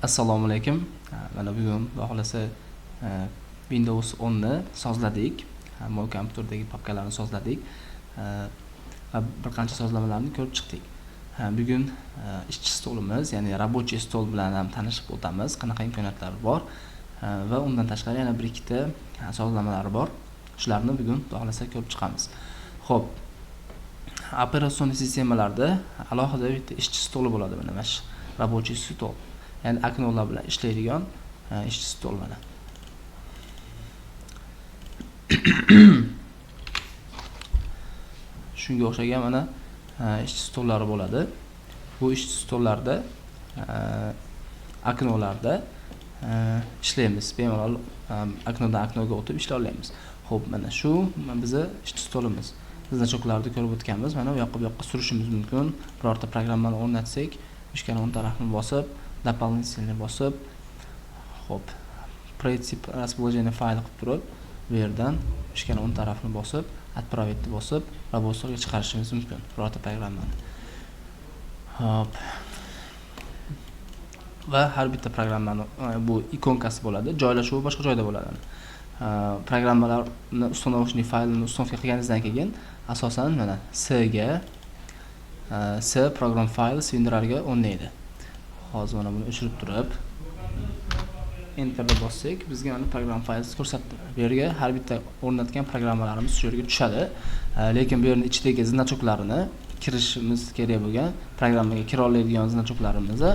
Assalomu alaykum. Mana bugun xudo xolasa Windows 10 ni sozladik. Mo kompyuterdagi papkalarni sozladik. Va bir qancha sozlamalarni ko'rib chiqdik. Bugun ishchi stolimiz, ya'ni рабочий stol bilan ham tanishib o'tamiz. Qanaqa imkoniyatlari bor va undan tashqari yana bir ikkita sozlamalar bor. Shularni bugun xudo xolasa ko'rib chiqamiz. Xo'p. Operatsion sistemalarda alohida bitta ishchi stoli bo'ladi mana shu рабочий stol. Yani aknolar bilan ishlaydigan ishchi stol mana. Shunga o'xshagan mana ishchi stollari bo'ladi. Bu ishchi stollarda aknolarda ishlaymiz. Bemalol aknodan aknoga o'tib ishlay olamiz. Xo'p, mana shu bizning ishchi stolimiz. Значокlarni ko'rib o'tganmiz. Mana bu yoqqa bu yoqqa surishimiz mumkin. Birorta programmani o'rnatsak, ishkani o'ng tarafini bosib, дополнительный bosib, xo'p, принцип расположения fayli qilib turib, bu yerdan ishkani o'ng tarafini bosib, отправить bosib, robotsga chiqarishimiz mumkin birorta programmani. Hop. Va har bitta programmani bu ikonkasi bo'ladi, joylashuvi boshqa joyda bo'ladi. Programmalarni установочный faylini установка qilganingizdan keyin asosan mana C ga C program file Winrarga o'rnaydi. Hozir mana buni o'chirib turib enterga bossak, bizga mana program faylini ko'rsatdi. Bu yerga har bitta o'rnatgan programmalarimiz shu yerga tushadi. Lekin bu yerning ichidagi znachoklarini kirishimiz kerak bo'lgan programmaga kira oladigan znachoklarimizni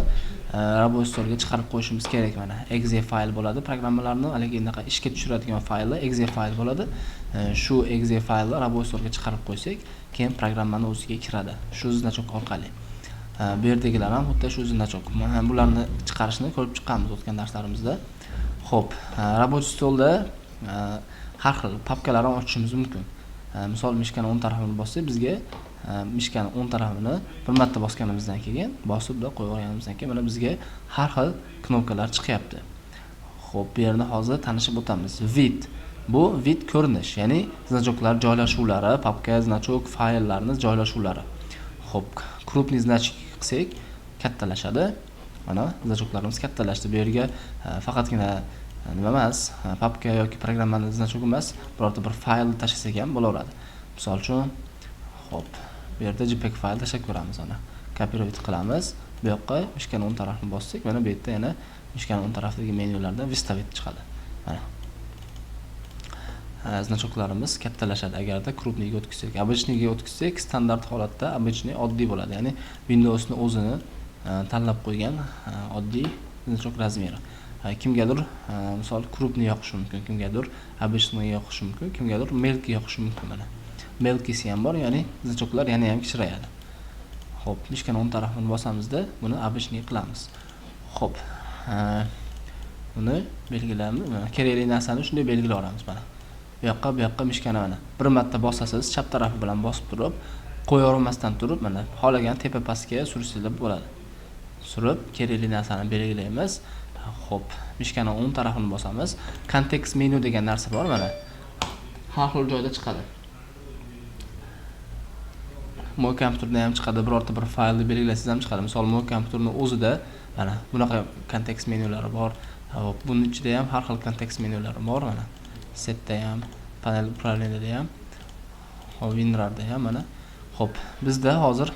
robotsga chiqarib qo'yishimiz kerak. Mana exe fayl bo'ladi programmalarni, haligi unaqa ishga tushiradigan fayli exe fayl bo'ladi. Shu exe faylni robotsga chiqarib qo'ysak, keyin programmani o'ziga kiradi. Shu znachok orqali. Bu yerdagilar ham xuddi shu znachok. Bularni chiqarishni ko'rib chiqqanmiz o'tgan darslarimizda. Xo'p, рабочий stolda har xil papkalarni ochishimiz mumkin. Misol mishkani o'ng tarafini bossak, bizga mishkani o'ng tarafini bir marta bosganimizdan keyin, bosibda qo'yib olganimizdan keyin mana bizga har xil knopkalar chiqyapti. Xo'p, bu yerni hozir tanishib o'tamiz. Vid. Bu vid ko'rinish, ya'ni znachoklar joylashuvlari, papka, znachok, fayllarning joylashuvlari. Xo'p, крупный значок qilsak kattalashadi. Mana znachoklarimiz kattalashdi. Bu yerga faqatgina nima emas, papka yoki programmaning znachoki emas, birorta bir faylni tashlasak ham bo'laveradi. Misol uchun, xo'p, bu yerda JPEG fayl tashlab ko'ramiz ana. Kopировать qilamiz. Bu yoqqa mishkani o'ng tarafini bossak, mana bu yerda yana mishkani o'ng tarafidagi menyulardan выставить chiqadi. Mana. Znachoklarimiz kattalashadi agarda крупныйga o'tkazsak. Обычныйga o'tkazsak, standart holatda обычный oddiy bo'ladi. Ya'ni Windows'ni o'zini tanlab qo'ygan oddiy znachok razmeri. Kimgadir misol крупный yoqishi mumkin, kimgadir обычный yoqishi mumkin, kimgadir mелкий yoqishi mumkin mana. Mелкийsi ham bor, ya'ni znachoklar yana ham kichrayadi. Xo'p, mishkani o'ng tarafini bosamizda buni обычный qilamiz. Xo'p. Buni belgilaymiz. Mana kerakli narsani shunday belgilab olamiz mana. Bu yoqqa mishkani mana bir marta bosasiz, chap tarafi bilan bosib turib, qo'yavermasdan turib mana xolagan tepa pastga surishlar bo'ladi. Surib, kerakli narsani belgilaymiz. Xo'p, mishkani o'ng tarafini bosamiz. Context menu degan narsa bor mana. Har xil joyda chiqadi. Mo kompyuterda ham chiqadi, birorta bir faylni belgilasangiz ham chiqadi. Misol, Mo kompyuterning o'zida mana bunaqa context menulari bor. Hop, buning ichida ham har xil context menulari bor mana. Setda ham, panel upravleniyada ham, WinRarda ham mana. Xo'p, bizda hozir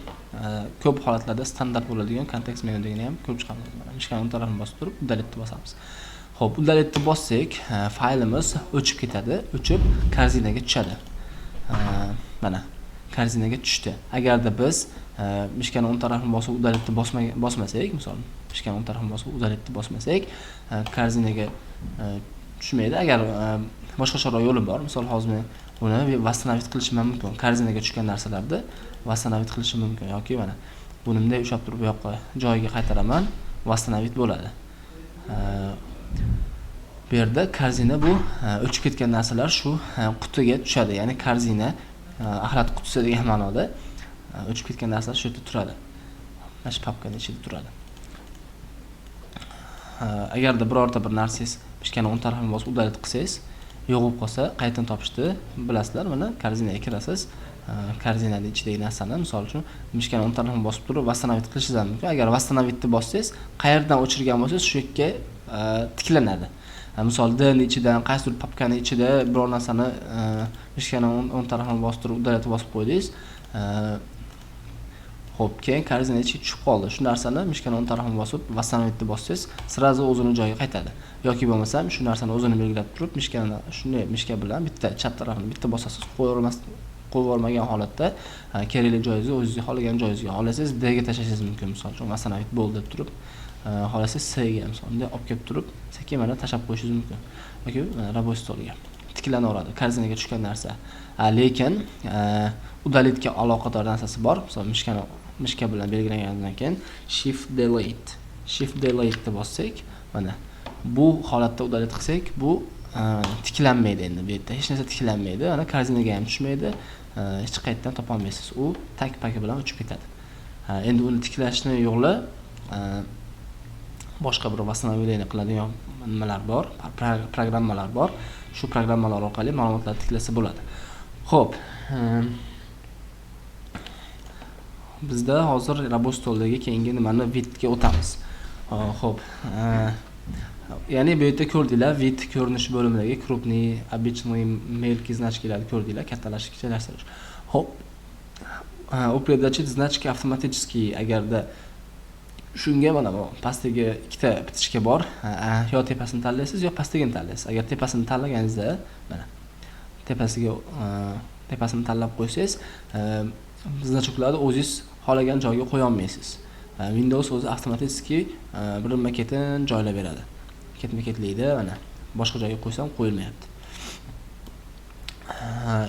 ko'p holatlarda standart bo'ladigan context menu degani ham ko'rib chiqamiz. Mana mishkani o'ng tarafini bosib turib, udaletni bosamiz. Xo'p, udaletni bossak, faylimiz o'chib ketadi, o'chib korзинаga tushadi. Mana korзинаga tushdi. Agarda biz mishkani o'ng tarafini bosib udaletni bosmasak, misol mishkani o'ng tarafini bosib udaletni bosmasak, korзинаga tushmaydi. Agar boshqa chora yo'li bor, misol hozir men uni восстановить qilishim mumkin. Korзинаga tushgan narsalarni восстановить qilishim mumkin yoki mana bunimda ushlab turib bu yoqqa joyiga qaytaraman, восстановить bo'ladi. Bu yerda korзина bu o'chib ketgan narsalar shu qutiga tushadi. Ya'ni korзина axlat qutisi degan ma'noda o'chib ketgan narsalar shu yerda turadi. Mana shu papkaning ichida turadi. Agarda birorta bir narsangiz mishkani o'ng tarafini bosib udalet qilsangiz, yo'q bo'lib qolsa, qaytadan topishni bilasizlar. Mana korзинаga kirasiz, korzinani ichidagi narsani, misol uchun mishkani o'ng tarafini bosib turib vasстановить qilishingiz ham mumkin. Agar vasстановitni bossangiz, qayerdan o'chirgan bo'lsangiz, shu yerga tiklanadi. Misol D ni ichidan, qaysidir papkani ichida biror narsani mishkani o'ng tarafini bosib turib, udalatib bosib qo'ydingiz. Xo'p, keyin korzina ichiga tushib qoldi. Shu narsani mishkani o'ng tarafini bosib, vasстановitni bossangiz, sirazi o'zini joyiga qaytadi. Yoki bo'lmasam, shu narsani o'zini belgilab turib, mishkani shunday mishka bilan bitta chat tarafini bitta bosasiz, qo'yib olmagan holatda kerakli joyingizga, o'zingizga xohlagan joyingizga olasiz, D ga tashlashingiz mumkin. Misol uchun vasстановit bo'ldi deb turib, xohlasangiz C ga misol bunday olib kelib turib, sekin mana tashab qo'yishingiz mumkin. Yoki rабочий stolga tiklanaveradi, korzinaga tushgan narsa. Lekin udalitga aloqador narsasi bor. Misol mishka bilan belgilangandan keyin shift delete deb bossak, mana bu holatda udalit qilsak, bu tiklanmaydi endi. Bu yerda hech narsa tiklanmaydi. Mana korzinaga ham tushmaydi. Hech qayerdan topa olmaysiz. U tag paki bilan o'chib ketadi. Endi uni tiklashning yo'li boshqa bir восстановление qiladigan nimalar bor, programmalar bor. Shu programmalar orqali ma'lumotlarni tiklasa bo'ladi. Xo'p, bizda hozir rабочий stoldagi keyingi nimani vidga o'tamiz. Xo'p, ya'ni bu yerda ko'rdinglar, vid ko'rinish bo'limidagi крупный, обычный, мелкий значкиlarni ko'rdinglar, kattalash, kichiklashtirish. Xo'p, определять значки автоматически agarda shunga mana bu pastdagi ikkita bitishga bor. Yo tepasini tanlaysiz, yo pastdagini tanlaysiz. Agar tepasini tanlaganingizda, mana tepasini tanlab qo'ysangiz, значокlarni o'zingiz xohlagan joyga qo'ya olmaysiz. Windows o'zi avtomatik birinma-ketin joylab beradi. Ketma-ketlikda mana boshqa joyga qo'ysam qo'yilmayapti.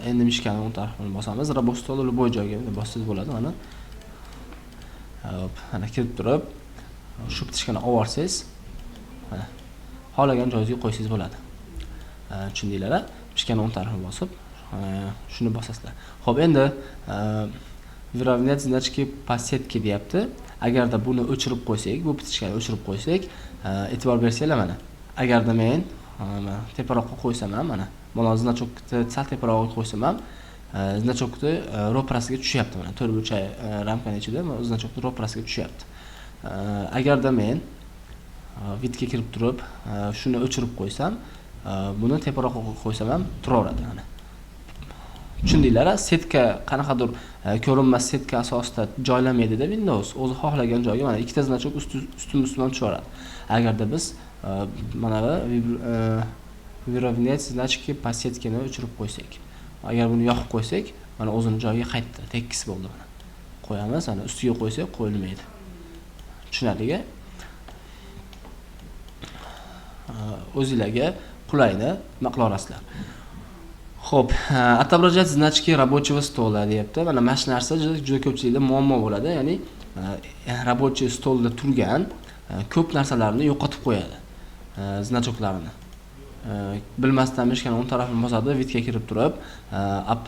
Endi mishkani o'ng tarafini bosamiz. Rабочий stolni любой joyga bossangiz bo'ladi. Mana hop, ana kirib turib, shu bitishkani olib olsangiz, mana xohlagan joyingizga qo'ysangiz bo'ladi. Tushundinglar-a? Mishkani o'ng tarafini bosib, shuni bosasizlar. Xo'p, endi выравнять значки по сетке deyapti. Agarda buni o'chirib qo'ysak, bu bitishkani o'chirib qo'ysak, e'tibor bersanglar mana. Agarda men teparoqqa qo'ysam ham mana, mana значокni sal teparoqqa qo'ysam ham, значокni ro'parasiga tushyapti mana. 4 burchak ramkaning ichida значокni ro'parasiga tushyapti. Agarda men vidga kirib turib, shuni o'chirib qo'ysam, buni teparoqqa qo'ysam ham turaveradi mana. Tushundinglar-a? Setka qanaqadir ko'rinmas setka asosida joylamaydi-da Windows. O'zi xohlagan joyga mana ikkita значок ustma-ustma tushaveradi. Agarda biz mana выравнять значки по setkani o'chirib qo'ysak, agar buni yoqib qo'ysak, mana o'zini joyiga qaytdi, tekis bo'ldi mana. Qo'yamiz, ana ustiga qo'ysak qo'yilmaydi. Tushunarli-ga? O'zingizlarga qulayni nima qila olasizlar. Xo'p, отображать значки рабочего стола deyapti. Mana shu narsa juda ko'pchilikda muammo bo'ladi. Ya'ni рабочий stolda turgan ko'p narsalarni yo'qotib qo'yadi. Значоklarini. Bilmasdan mishkani o'ng tarafini bosadi, vidga kirib turib,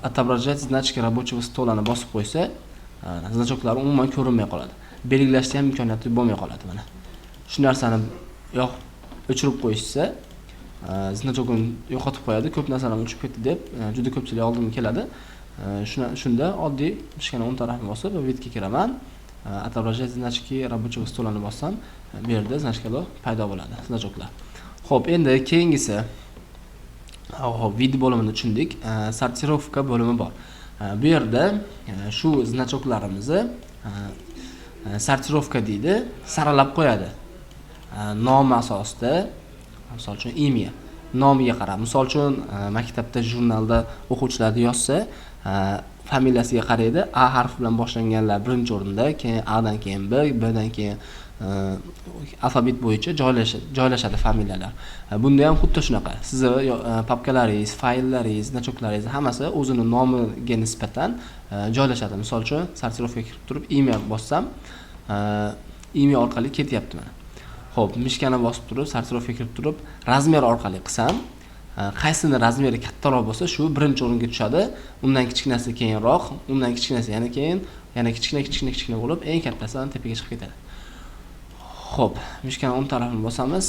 отображать значки рабочего stolani bosib qo'ysa, значоklari umuman ko'rinmay qoladi. Belgilashga ham imkoniyati bo'lmay qoladi mana. Shu narsani o'chirib qo'yishsa, значокni yo'qotib qo'yadi, ko'p narsalar o'chib ketdi deb juda ko'pchilik oldimga keladi. Shunda oddiy mishkani o'ng tarafini bosib, vidga kiraman, отображать значки рабочего stolani bossam, bu yerda значкаlar paydo bo'ladi, значокlar. Xo'p, endi keyingisi vid bo'limini tushundik. Sortirovka bo'limi bor. Bu yerda shu значокlarimizni sortirovka deydi, saralab qo'yadi. Nom asosida, misol uchun imya, nomiga qarab. Misol uchun maktabda jurnalda o'quvchilar yozsa, familiyasiga qaraydi. A harfi bilan boshlanganlar birinchi o'rinda, keyin A dan keyin B, B dan keyin alfabet bo'yicha joylashadi familiyalar. Bunda ham xuddi shunaqa. Sizni papkalaringiz, fayllaringiz, значоklaringiz hammasi o'zining nomiga nisbatan joylashadi. Misol uchun sortirovkaga kirib turib, imya bossam, imya orqali ketyapti mana. Xo'p, mishkani bosib turib, sortirovkaga kirib turib, razmer orqali qilsam, qaysini razmeri kattaroq bo'lsa, shu birinchi o'ringa tushadi. Undan kichkinasi keyinroq, undan kichkinasi yana keyin, yana kichkina bo'lib, eng kattasi tepaga chiqib ketadi. Xo'p, mishkani o'ng tarafini bosamiz.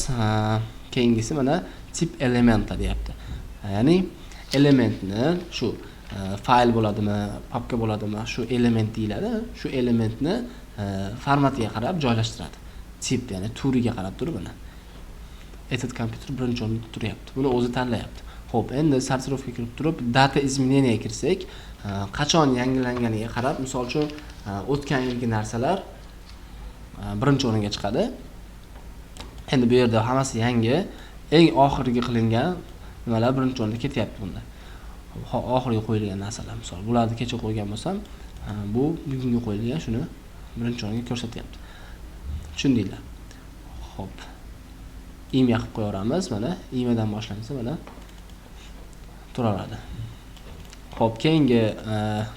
Keyingisi mana tip element deyapti. Ya'ni elementni shu fayl bo'ladimi, papka bo'ladimi, shu element deyiladi. Shu elementni formatiga qarab joylashtiradi. Tip, ya'ni turiga qarab turib buni. Этот kompyuter birinchi o'rinda turyapti. Buni o'zi tanlayapti. Xo'p, endi sortirovka kirib turib, data изменения kirsak, qachon yangilanganiga qarab, misol uchun o'tgan yilgi narsalar birinchi o'ringa chiqadi. Endi bu yerda hammasi yangi, eng oxirgi qilingan nimalar birinchi o'rinda ketyapti bunda. Oxirgi qo'yilgan narsalar, misol bularni kecha qo'ygan bo'lsam, bu bugungi qo'yilgan, shuni birinchi o'ringa ko'rsatyapti. Tushundinglar? Xo'p. Imya qilib qo'yaveramiz, mana imyadan boshlansa, mana turaveradi. Xo'p, keyingi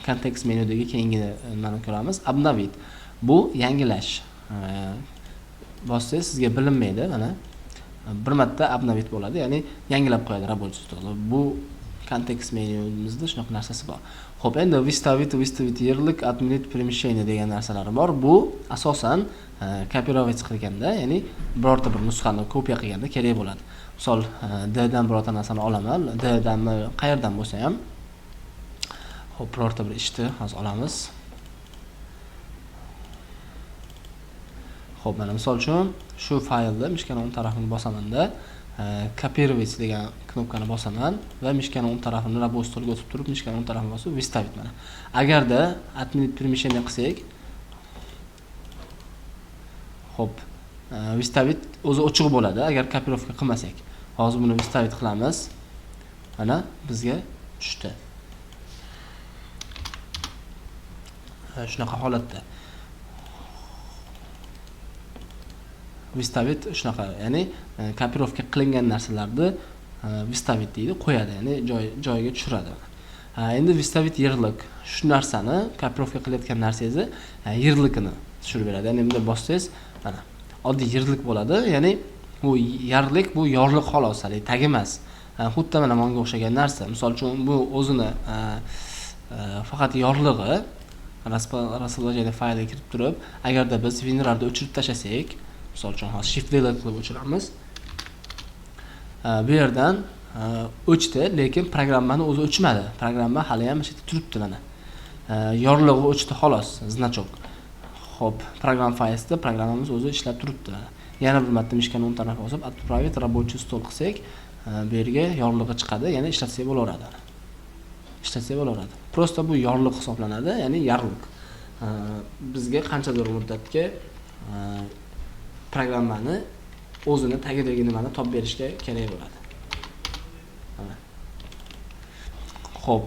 kontekst menudagi keyingi nimani ko'ramiz. Obnovit. Bu yangilash. Bossangiz sizga bilinmaydi, mana bir marta obnovit bo'ladi, ya'ni yangilab qo'yadi рабочий stol. Bu kontekst menyumizda shunaqa narsasi bor. Xo'p, endi выставить ярлык, отменить перемещение degan narsalari bor. Bu asosan kopировать qilganda, ya'ni birorta bir nusxani kopiya qilganda kerak bo'ladi. Misol, D dan birorta narsani olaman, D danmi qayerdan bo'lsa ham. Xo'p, birorta bir ishni hozir olamiz. Xo'p, mana misol uchun shu faylni mishkani o'ng tarafini bosamanda, kopировать degan knopkani bosaman va mishkani o'ng tarafini rабочий stolga o'tib turib, mishkani o'ng tarafini bosib выставить mana. Agarda отменить перемещение qilsak, xo'p, выставить o'zi ochiq bo'ladi agar kopировка qilmasak. Hozir buni выставить qilamiz. Mana bizga tushdi. Shunaqa holatda. Выставить shunaqa, ya'ni kopировка qilingan narsalarni выставить deydi, qo'yadi, ya'ni joyiga tushiradi. Endi выставить ярлык. Shu narsani kopировка qilayotgan narsangizni ярлыкini tushirib beradi. Ya'ni bunda bossangiz, mana oddiy ярлык bo'ladi, ya'ni bu ярлык bu yorliq xolos, hali tag emas. Xuddi mana bunga o'xshagan narsa. Misol uchun bu o'zini faqat yorlig'i расположение faylga kirib turib, agarda biz WinRARni o'chirib tashlasak, misol uchun hozir shift delete qilib o'chiramiz. Bu yerdan o'chdi, lekin programmani o'zi o'chmadi. Programma hali ham shu yerda turibdi mana. Yorlig'i o'chdi xolos, значок. Xo'p, program faylida programmamiz o'zi ishlab turibdi. Yana bir marta mishkani o'ng tarafga bosib, отправить рабочий stol qilsak, bu yerga yorlig'i chiqadi, ya'ni ishlatsak bo'laveradi. Ishlatsak bo'laveradi. Prosta bu yorliq hisoblanadi, ya'ni yaрлык. Bizga qanchadir muddatga programmani o'zini tagidagi nimani topib berishga kerak bo'ladi. Xo'p,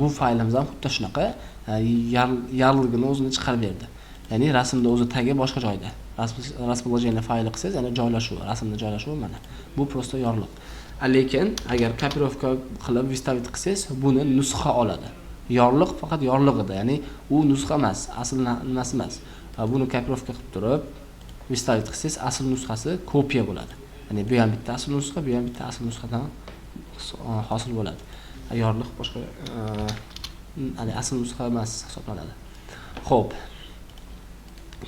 bu faylimiz ham xuddi shunaqa yaрлыгini o'zini chiqarib berdi. Ya'ni rasmda o'zi tagi boshqa joyda. Расположение fayli qilsangiz, ya'ni joylashuv, rasmda joylashuv mana. Bu prosta yorliq. Lekin agar kopировка qilib выставить qilsangiz, buni nusxa oladi. Yorliq faqat yorliq edi, ya'ni u nusxa emas, asl nimasi emas. Buni kopировка qilib turib выставить qilsangiz, asl nusxasi kopiya bo'ladi. Ya'ni bu ham bitta asl nusxa, bu ham bitta asl nusxadan hosil bo'ladi. Yorliq boshqa, ya'ni asl nusxa emas hisoblanadi. Xo'p.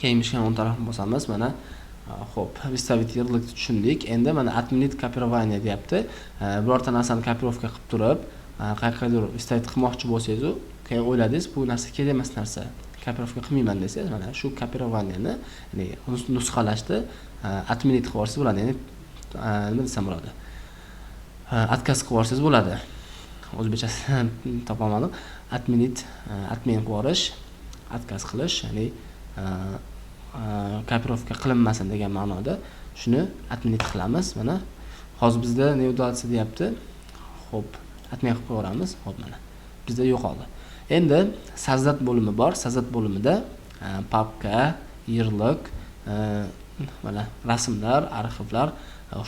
Keyin mishkani o'ng tarafini bosamiz, mana. Xo'p, выставить ярлык tushundik. Endi mana отменить копирование deyapti. Birorta narsani kopировка qilib turib, qayergadir выставить qilmoqchi bo'lsangiz, keyin o'yladingiz, bu narsa kerak emas narsa. Kopировка qilmayman desangiz, mana shu kopирование-ni, ya'ni nusxalashni отменить qilib yuborsangiz bo'ladi. Ya'ni nima desam bo'ladi? Отказ qilib yuborsangiz bo'ladi. O'zbekchasini topolmadim. Отменить, отмен qilib yuborish, отказ qilish, ya'ni kopировка qilinmasin degan ma'noda shuni отменить qilamiz. Mana hozir bizda ne udalsa deyapti. Xo'p, отмен qilib qo'yamiz. Xo'p, mana bizda yo'qoldi. Endi sozdать bo'limi bor. Sozdать bo'limida papka, ярлык, mana rasmlar, arxivlar,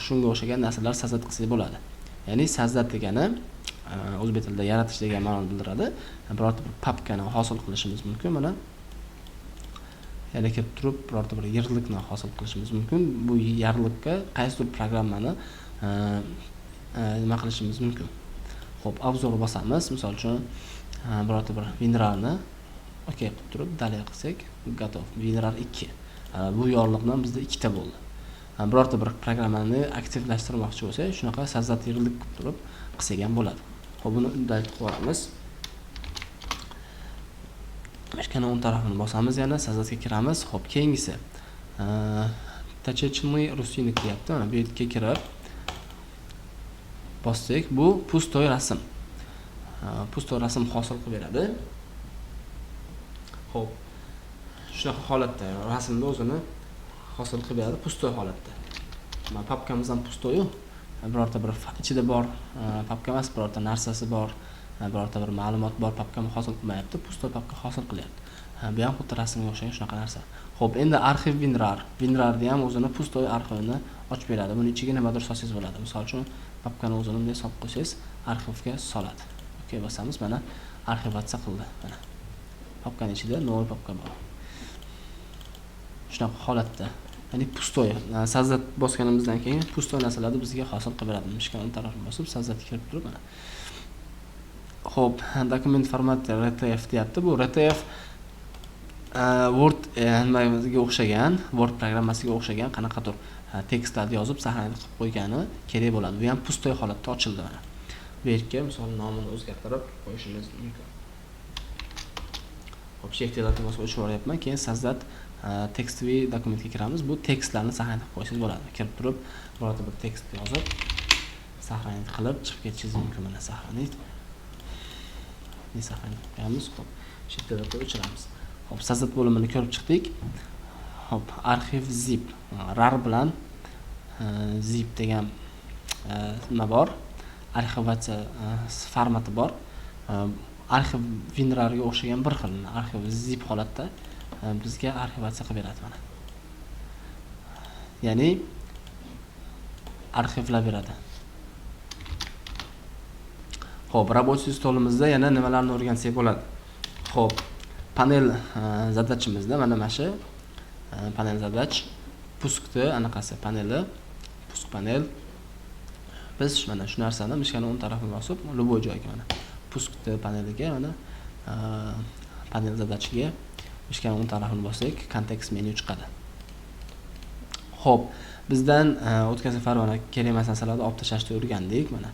shunga o'xshagan narsalar sozdать qilsa bo'ladi. Ya'ni sozdать degani o'zbek tilida yaratish degan ma'noni bildiradi. Birorta bir papkani hosil qilishimiz mumkin. Mana yana kelib turib birorta bir ярлыкni hosil qilishimiz mumkin. Bu yaрлыкка qaysidir programmani nima qilishimiz mumkin. Xo'p, obzor bosamiz. Misol uchun birorta bir WinRARni okey qilib turib dalya qilsak, готов. WinRAR 2. Bu yorliqdan bizda 2 ta bo'ldi. Birorta bir programmani aktivlashtirmoqchi bo'lsak, shunaqa sozdать ярлык qilib turib qilsak ham bo'ladi. Xo'p, buni undayib qo'yamiz. mishkani o'ng tarafini bosamiz, yana sazzatga kiramiz. Xo'p, keyingisi tachechniy rusynik deyapti. Mana bu yerga kirib bossak, bu pustoy rasm. Pustoy rasm hosil qilib beradi. Xo'p, shunaqa holatda rasmni o'zini hosil qilib beradi pustoy holatda. Mana papkamiz ham pustoy-ku. Birorta bir ichida bor papka emas, birorta narsasi bor, birorta bir ma'lumot bor papkani hosil qilmayapti, pustoy papka hosil qilyapti. Bu ham xuddi rasmga o'xshagan shunaqa narsa. Xo'p, endi arxiv WinRAR. WinRARda ham o'zini pustoy arxivini ochib beradi. Buni ichiga nimadir solsangiz bo'ladi. Misol uchun papkani o'zini bunday solib qo'ysangiz, arxivga soladi. Okey, bosamiz, mana arxivatsiya qildi. Mana papkaning ichida nol papka bor. Shunaqa holatda, ya'ni pustoy. Sazzat bosganimizdan keyin pustoy narsalarni bizga hosil qilib beradi. Mishkani tarafini bosib, sazzatga kirib turib mana. Xo'p, dokument formati RTF deyapti. Bu RTF Word nimasiga o'xshagan, Word programmasiga o'xshagan qanaqadir tekstlarni yozib sahnaga qilib qo'ygani kerak bo'ladi. Bu ham pustoy holatda ochildi mana. Bu yerga misol nomini o'zgartirib qo'yishimiz mumkin. Xo'p, shekillarni bosib o'chirib yuboryapman. Keyin sazzat tekstviy dokumentga kiramiz. Bu tekstlarni sahnaga qilib qo'ysangiz bo'ladi. Kirib turib, birorta bir tekst yozib sahnaga qilib chiqib ketishingiz mumkin. Mana sahnaga qo'yamiz. Xo'p, shekillarni o'chiramiz. Xo'p, sazzat bo'limini ko'rib chiqdik. Xo'p, arxiv zip, rar bilan zip degan nima bor? Arxivatsiya formati bor. Arxiv WinRARga o'xshagan bir xil. Arxiv zip holatda bizga arxivatsiya qilib beradi mana. Ya'ni arxivlab beradi. Xo'p, рабочий stolimizda yana nimalarni o'rgansak bo'ladi? Xo'p, panel zadachimizda mana shu panel zadach puskni anaqasi paneli, pusk panel. Biz mana shu narsani mishkani o'ng tarafini bosib, любой joyga mana puskni paneliga mana panel zadachiga mishkani o'ng tarafini bossak, kontekst menu chiqadi. Xo'p, bizdan o'tgan safar mana kerak emas narsalarni olib tashlashni o'rgandik mana.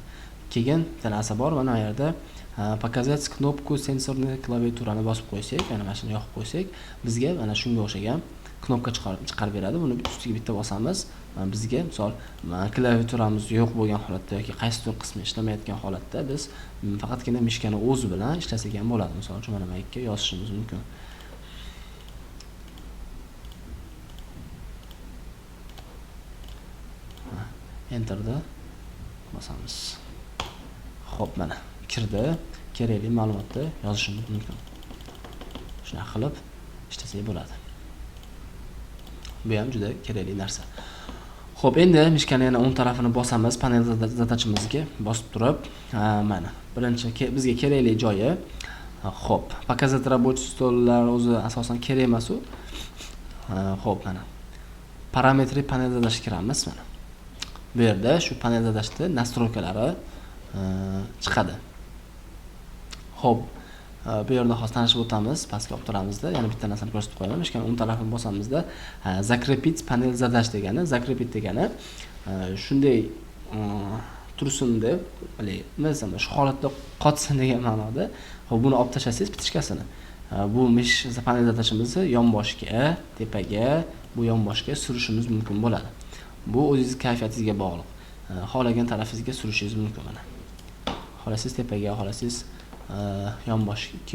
Keyin bitta narsa bor, mana bu yerda показать knopku sensorni klaviaturani bosib qo'ysak, mana mana shuni yoqib qo'ysak, bizga mana shunga o'xshagan knopka chiqarib beradi. Buni ustiga bitta bosamiz, bizga misol klaviaturamiz yo'q bo'lgan holatda yoki qaysidir qismi ishlamayotgan holatda biz faqatgina mishkani o'zi bilan ishlasak ham bo'ladi. Misol uchun mana bu yerga yozishimiz mumkin. Enterda bosamiz. Xo'p, mana kirdi. Kerakli ma'lumotni yozishimiz mumkin. Shuna qilib ishlasak bo'ladi. Bu ham juda kerakli narsa. Xo'p, endi mishkani yana o'ng tarafini bosamiz, panel zadachimizga bosib turib, mana birinchi bizga kerakli joyi. Xo'p, показать рабочий stollar o'zi asosan kerak emas u. Xo'p, mana parametri panel zadachga kiramiz mana. Bu yerda shu panel zadachda nastroykalari chiqadi. Xo'p, bu yerda hozir tanishib o'tamiz, pastga olib turamizda, yana bitta narsani ko'rsatib qo'yaman. Mishkani o'ng tarafini bosamizda закрепить panel zadach degani, закрепить degani shunday tursin deb, masalan, shu holatda qotsin degan ma'noda. Xo'p, buni olib tashlasangiz bitishkasini. Bu mish panel zadachimizni yonboshga, tepaga, bu yonboshga surishimiz mumkin bo'ladi. Bu o'zingiz kayfiyatingizga bog'liq. Xohlagan tarafingizga surishingiz mumkin mana. Xohlasangiz tepaga, xohlasangiz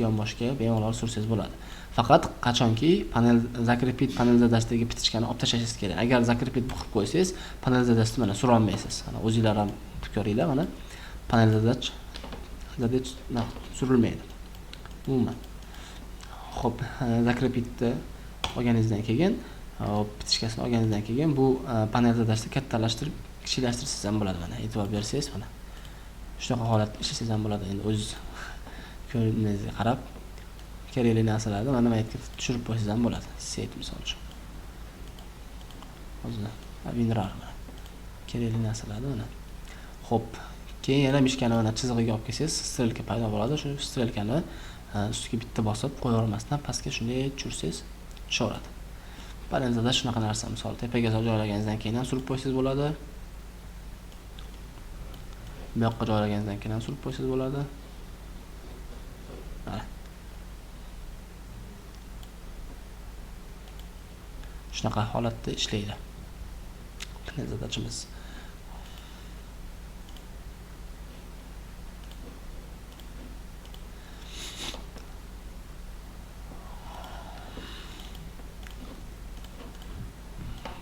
yonboshga bemalol sursangiz bo'ladi. Faqat qachonki panel закрепить panel zadachdagi bitishkani olib tashlashingiz kerak. Agar закрепить qilib qo'ysangiz, panel zadachni mana sura olmaysiz. Mana o'zingizlar ham ko'ringlar, mana panel zadach surilmaydi. Umuman. Xo'p, закрепitni olganingizdan keyin, bitishkasini olganingizdan keyin bu panel zadachni kattalashtirib, kichiklashtirish ham bo'ladi mana. E'tibor bersangiz mana. Shunaqa holatda ishlasangiz ham bo'ladi. Endi o'zingiz ko'ringizga qarab kerakli narsalarni mana bu yerga tushirib qo'ysangiz ham bo'ladi. Set misol uchun. Hozir WinRAR kerakli narsalarni mana. Xo'p, keyin yana mishkani mana chizig'iga olib kelsangiz, strelka paydo bo'ladi. Shu strelkani ustiga bitta bosib qo'yavermasdan pastga shunday tushirsangiz tushaveradi. Panelda shunaqa narsa, misol tepaga joylaganingizdan keyin ham surib qo'ysangiz bo'ladi. Bu yoqqa joylaganingizdan keyin ham surib qo'ysangiz bo'ladi. Mana. shunaqa holatda ishlaydi panel zadachamiz.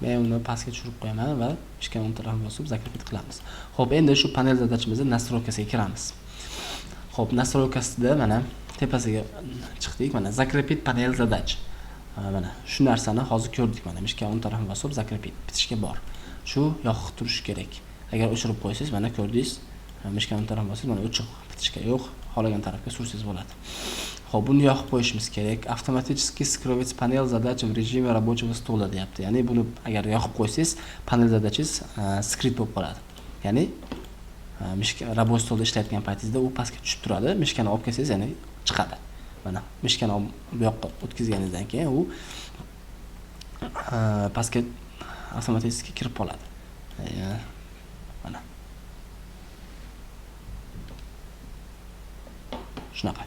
Men uni pastga tushirib qo'yaman va ishga o'ntarafini bosib zakrepiy qilamiz. Xo'p, endi shu panel zadachimizning nastroykasiga kiramiz. Xo'p, nastroykasida mana tepasiga chiqdik. Mana zakrepiy panel zadach. Mana shu narsani hozir ko'rdik. Mana mishka o'ntarafini bosib zakrepiy bitishga bor. Shu yoqiq turishi kerak. Agar o'chirib qo'ysangiz, mana ko'rdingiz, mishka o'ntarafini bosib, mana o'chiq bitishga yo'q, xolagan tarafga sursangiz bo'ladi. Xo'p, buni yoqib qo'yishimiz kerak. Avtomatik skrovet panel zaдаchi в режиме рабочего стола deyapti. Ya'ni buni agar yoqib qo'ysangiz, panel zadachingiz skript bo'lib qoladi. Ya'ni mishka рабочий stolda ishlayotgan paytingizda u pastga tushib turadi. Mishkani olib kelsangiz, ya'ni chiqadi. Mana mishkani bu yoqqa o'tkazganingizdan keyin u pastga avtomatik kirib qoladi. Mana shunaqa.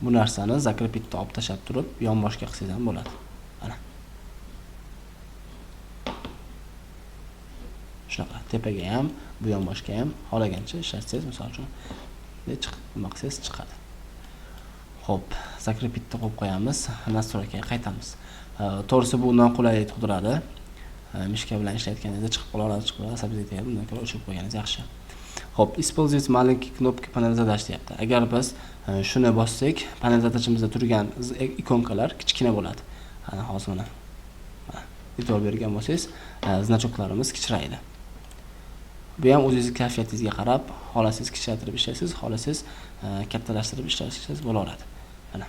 Bu narsani zakrepitni olib tashlab turib, yonboshga qilsangiz ham bo'ladi. Mana. Shunaqa, tepaga ham, bu yonboshga ham xolagancha ishlatsangiz, misol uchun, nima qilsangiz chiqadi. Xo'p, zakrepitni qo'yib qo'yamiz, nastroykaga qaytamiz. To'g'risi bu noqulaylik tug'diradi. Mishka bilan ishlayotganingizda chiqib qoladi, asabingizga bundan ko'ra o'chirib qo'yganingiz yaxshi. Xo'p, использовать маленький кнопки panel zadaч deyapti. Agar biz shuni bossak, panel zadachimizda turgan ikonkalar kichkina bo'ladi. Ana hozir mana. E'tibor bergan bo'lsangiz, znachoklarimiz kichraydi. Bu ham o'zingizning kayfiyatingizga qarab, xohlasangiz kichraytirib ishlaysiz, xohlasangiz kattalashtirib ishlashingiz bo'laveradi. Mana.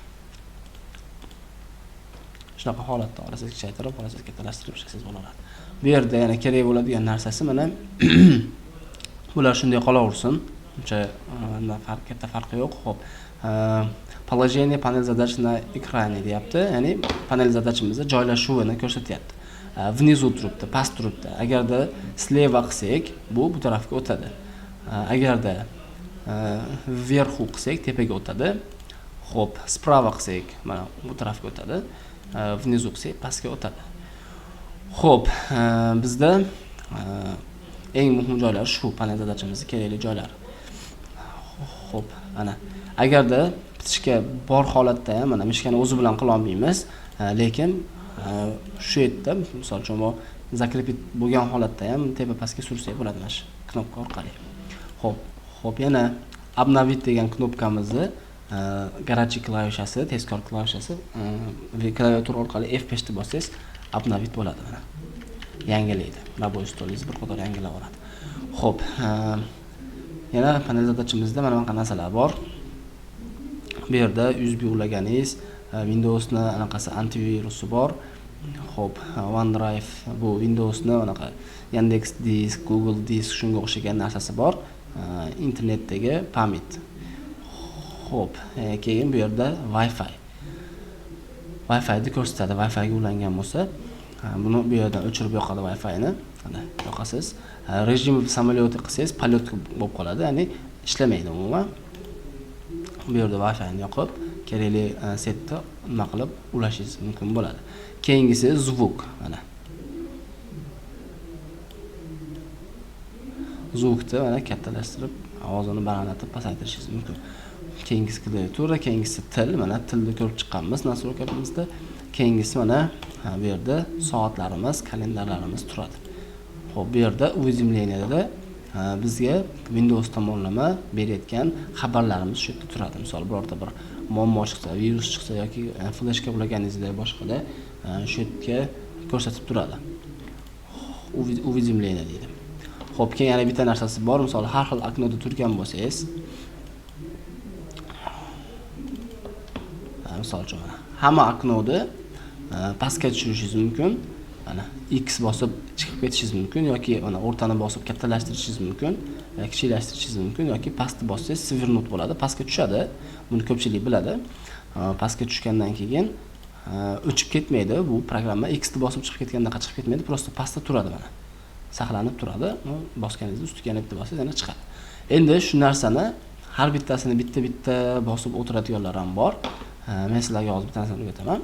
Shunaqa holatda xohlasangiz kichraytirib, xohlasangiz kattalashtirib ishlashingiz bo'laveradi. Bu yerda yana kerak bo'ladigan narsasi mana bular shunday qolaversin. Uncha katta farqi yo'q. Xo'p. Положение panel задач на экране deyapti. Ya'ni panel zadachimizda joylashuvini ko'rsatyapti. Внизу turibdi, past turibdi. Agarda sleva qilsak, bu tarafga o'tadi. Agarda вверху qilsak, tepaga o'tadi. Xo'p, справа qilsak, mana bu tarafga o'tadi. Внизу qilsak, pastga o'tadi. Xo'p, bizda eng muhim joylar shu panel zadachimizning kerakli joylari. Xo'p, ana agarda bitishga bor holatda ham mana mishkani o'zi bilan qila olmaymiz, lekin shu yerda misol uchun bu zakrepit bo'lgan holatda ham tepa pastga sursak bo'ladi mana shu knopka orqali. Xo'p, yana обновить degan knopkamizni garajchi klavishasi, tezkor klavishasi klaviatura orqali F5 ni bossangiz обновить bo'ladi mana. Yangilaydi. Rабочий stolingiz bir qator yangilaveradi. Xo'p, yana panel zadachimizda mana bunaqa narsalar bor. Bu yerda USB ulaganingiz, Windowsni anaqasi antivirusi bor. Xo'p, OneDrive bu Windowsni anaqa Yandex Disk, Google Disk shunga o'xshagan narsasi bor. Internetdagi pamit. Xo'p, keyin bu yerda Wi-Fi. Wi-Fi ni ko'rsatadi. Wi-Fi ga ulangan bo'lsa, buni bu yerdan o'chirib yoqadi Wi-Fi ni. Mana yoqasiz. Rejim samolyoti qilsangiz polyot bo'lib qoladi, ya'ni ishlamaydi umuman. Bu yerda Wi-Fi ni yoqib, kerakli setni nima qilib ulashingiz mumkin bo'ladi. Keyingisi zvuk, mana. Zvukni mana kattalashtirib, ovozini balandlatib pasaytirishingiz mumkin. Keyingisi klaviatura, keyingisi til, mana tilni ko'rib chiqqanmiz nastroykamizda. Keyingisi mana bu yerda soatlarimiz, kalendarlarimiz turadi. Xo'p, bu yerda уведомлениеda bizga Windows tomonlama berayotgan xabarlarimiz shu yerda turadi. Misol birorta bir muammo chiqsa, virus chiqsa yoki flashka ulaganingizda boshqada shu yerga ko'rsatib turadi. Уведомление deydi. Xo'p, keyin yana bitta narsasi bor. Misol har xil oknoda turgan bo'lsangiz, misol uchun hamma oknoni pastga tushirishingiz mumkin. Mana X bosib chiqib ketishingiz mumkin yoki mana o'rtani bosib kattalashtirishingiz mumkin, kichiklashtirishingiz mumkin yoki pastni bossangiz sвернут bo'ladi, pastga tushadi. Buni ko'pchilik biladi. Pastga tushgandan keyin o'chib ketmaydi. Bu programma X ni bosib chiqib ketganda chiqib ketmaydi, prosta pastda turadi mana. Saqlanib turadi. Bosganingizda ustiga yana bitta bossangiz yana chiqadi. Endi shu narsani har bittasini bitta-bitta bosib o'tiradiganlar ham bor. Men sizlarga hozir bitta narsani o'rgataman.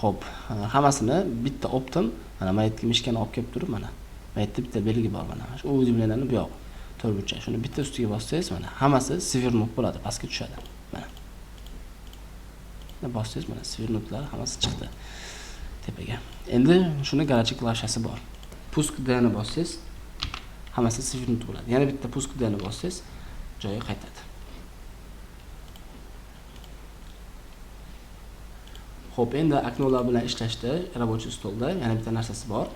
Xo'p, hammasini bitta optim. Mana maytga mishkani olib kelib turib, mana maytda bitta belgi bor mana. Shu uzumlarni bu yoq to'rtburchak. Shuni bitta ustiga bossangiz, mana hammasi svirnut bo'ladi, pastga tushadi. Mana. Bossangiz, mana svirnutlar hammasi chiqdi tepaga. Endi shuni garachik klavshasi bor. Pusk D-ni bossangiz, hammasi svirnut bo'ladi. Yana bitta pusk D-ni bossangiz, joyiga qaytadi. Xo'p, endi oknolar bilan ishlashda rабочий stolda yana bitta narsasi bor.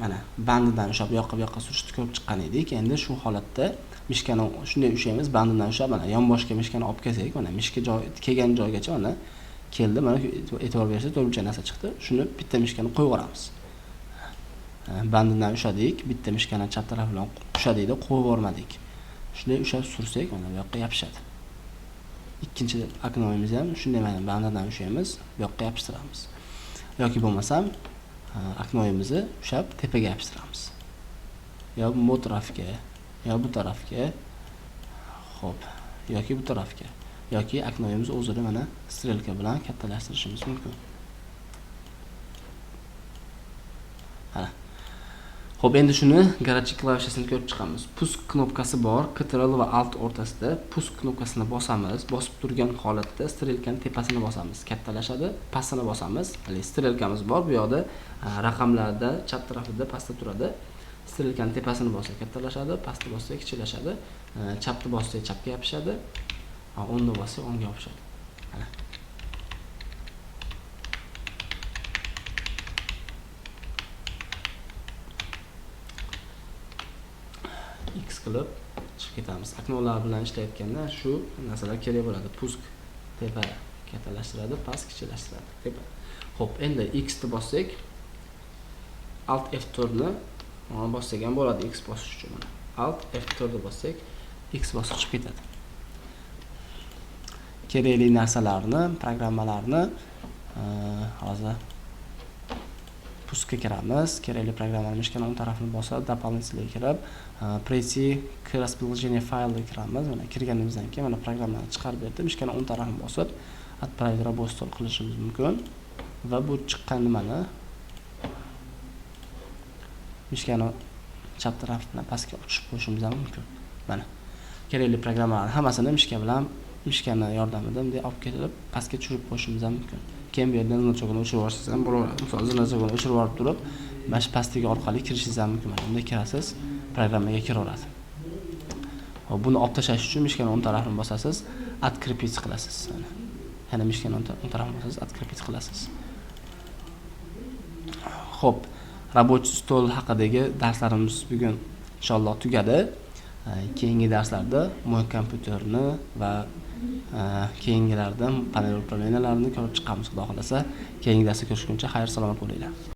Mana bandidan ushlab bu yoqqa surishni ko'rib chiqqan edik. Endi shu holatda mishkani shunday ushlaymiz, bandidan ushlab mana yonboshga mishkani olib kelsak, mana mishka kelgan joygacha mana keldi. Mana e'tibor bersangiz, to'rtburchak narsa chiqdi. Shuni bitta mishkani qo'yib yuboramiz. Bandidan ushladik, bitta mishkani chap taraf bilan ushladikda qo'yib yubormadik. Shunday ushlab sursak, mana bu yoqqa yopishadi. Ikkinchi oknoyimiz ham shunday mana bandadan ushlaymiz, bu yoqqa yopishtiramiz. Yoki bo'lmasam oknoyimizni ushlab tepaga yopishtiramiz. Yo bu tarafga, yo bu tarafga. Xo'p, yoki bu tarafga. Yoki oknoyimizni o'zida mana strelka bilan kattalashtirishimiz mumkin. Mana. Xo'p, endi shuni garachik klavshasini ko'rib chiqamiz. Pusk knopkasi bor, Ctrl va Alt o'rtasida pusk knopkasini bosamiz. Bosib turgan holatda strelkaning tepasini bosamiz. Kattalashadi, pastini bosamiz. Hali strelkamiz bor, bu yoqda raqamlarda chap tarafida pastda turadi. Strelkaning tepasini bossak kattalashadi, pastni bossak kichikashadi. Chapni bossak chapga yopishadi. O'ngni bossak o'ngga yopishadi. Mana. X qilib chiqib ketamiz. Oknolar bilan ishlayotganda shu narsalar kerak bo'ladi. Pusk tepa kattalashtiradi, past kichikashtiradi. Tepa. Xo'p, endi X ni bossak, Alt F4 ni bossak ham bo'ladi X bosish uchun. Alt F4 ni bossak, X bosib chiqib ketadi. Kerakli narsalarni, programmalarni hozir puskga kiramiz. Kerakli programmalar mishkani o'ng tarafini bosib, дополнительно kirib, prойти к расположению файла kiramiz. Mana kirganimizdan keyin mana programmani chiqarib berdi. Mishkani o'ng tarafini bosib, отправить рабочий stol qilishimiz mumkin va bu chiqqan nimani mishkani chap tarafidan pastga tushib qo'yishimiz ham mumkin. Mana kerakli programmalarni hammasini mishkani yordamida bunday olib kelib pastga tushirib qo'yishimiz ham mumkin. Keyin bu yerdan zilnochog'ini o'chirib yuborsangiz ham bo'laveradi. Misol zilnochog'ini o'chirib yuborib turib, mana shu pastdagi orqali kirishingiz ham mumkin. Unda kirasiz, programmaga kiraveradi. Hop, buni olib tashlash uchun mishkani o'ng tarafini bosasiz, открепить qilasiz. Yana mishkani o'ng tarafini bosasiz, открепить qilasiz. Xo'p, rабочий stol haqidagi darslarimiz bugun inshaalloh tugadi. Keyingi darslarda mo'y kompyuterni va keyingilardan panel upravleniyalarni ko'rib chiqamiz, xudo xolasa. Keyingi darsda ko'rishguncha xayr salomat bo'linglar.